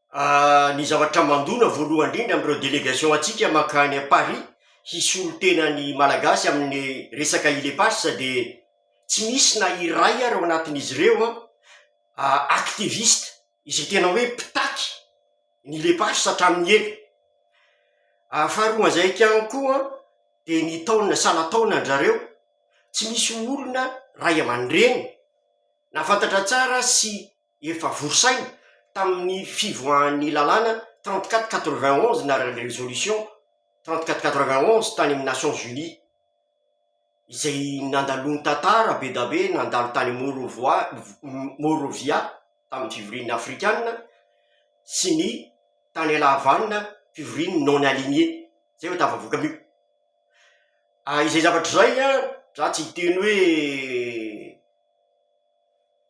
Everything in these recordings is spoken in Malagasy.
Ny zavatra mandona voalohany indrindra am'ireo délégation atsika makany a Paris hisolo tenany malagasy amin'ny resaka ilepasy de tsy misy na iray ary ao anatin'izy ireo activiste izay tena hoe mpitaky ny lepasy satramin'ny ela. Faharoa zay kany koa de ny taona salan-taonandrareo tsy misy olona ray aman-dreny nafantatra tsara sy efa vorosaina tamin'ny fivoahan'ny lalàna 3491 na résolution 3491 tany amin'ny Nations Unies izay nandalony tantara be da be nandalo tany Morovia tamin'ny fivoriana afrikanina sy ny tany Alahavanina fivoriany non aligné zay hoe tafavoaka amio. Izay zavatra zay za tsy hiteny hoe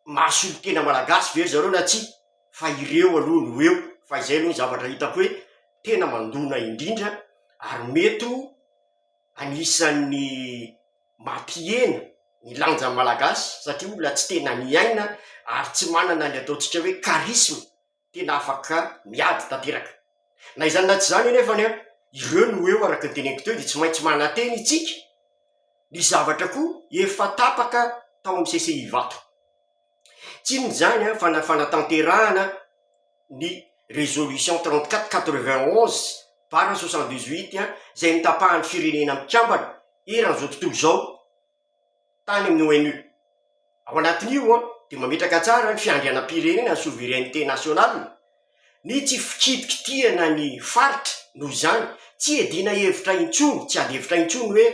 mahasolo tena malagasy very zareo na tsy fa ireo aloha no eo fa izay aloha ny zavatra hitako hoe tena mandona indrindra ary mety ho anisan'ny mampihena ny lanjan'ny malagasy satria olona tsy tena miaina ary tsy manana ny ataontsika hoe charisme tena afaka miady tanteraka. Na izany na tsy zany nefany ireo no eo araka ny teneniko teo de tsy maintsy mananteny itsika ny zavatra koa efa tapaka tao amin'ny CCI vato. Tsy inona zany fa fanatanterahana ny résolution 3491 bara 78 zay nitapahan'ny firenena mikambana eran'izao tontolo zao tany amin'ny ONU. Ao anatin'io de mametraka tsara ny fiandrianam-pirenena ny souveraineté nationale ny tsy fikitikitina ny faritra noho izany tsy edina hevitra intsony tsy ady hevitra intsony hoe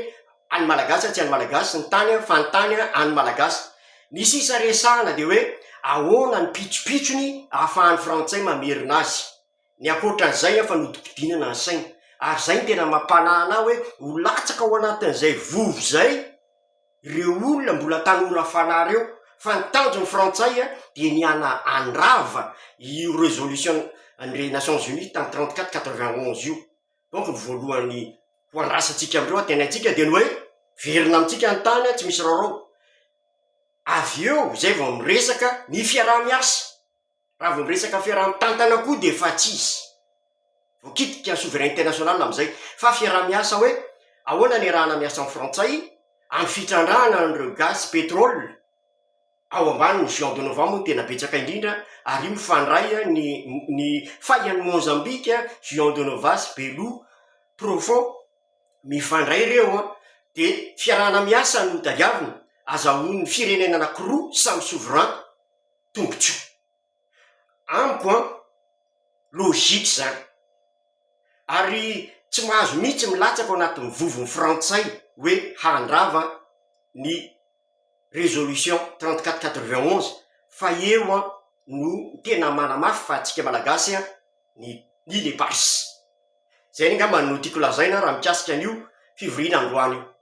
any malagasy tsy any malagasy ny tany fa ny tany any malagasy. Ny sisa resahana de hoe ahoana ny pitsopitsony ahafahan'ny frantsay mamerina azy ny akoatran'izay fa nodikidinana ny saina ary zay ny tena mampanahy hoe ho latsaka ao anatin'izay vovo zay ireo olona mbola tanora fanahy reo fa ny tanjony frantsay de ny ana andrava io résolution ny Nations Unies tamy 3491 io. Donc ny voalohany ho andrasantsika amindreo tenaitsika de ny hoe verina amitsika ny tany tsy misy rarao. Avy eo zay vao miresaka ny fiaraha-miasa raha vao miresaka fiaraha-mitantana koa de fa tsisy voakitika ny souveraineté nationale am'izay fa fiaraha-miasa hoe ahoana ny rahana miasa amin'ny frantsay amin'ny fitrandrahana an'ireo gaz pétrole ao ambany ny juin de novembre tena betsaka indrindra ary io mifandray ny fahian'ny Mozambique juin de novembre Belou profond mifandray ireo de fiarahana miasa no tadiavina azahoan'ny firenena anakiroa samy souverain tombotsoa amiko logika zany ary tsy mahazo mihitsy milatsaka ao anatin'ny vovon'ny frantsay hoe handrava ny résolution 3491 fa eo no tena manamafy fa atsika malagasy ny lepasy zay ny ngamba no tiako lazaina raha mikasika an'io fivoriana androany io.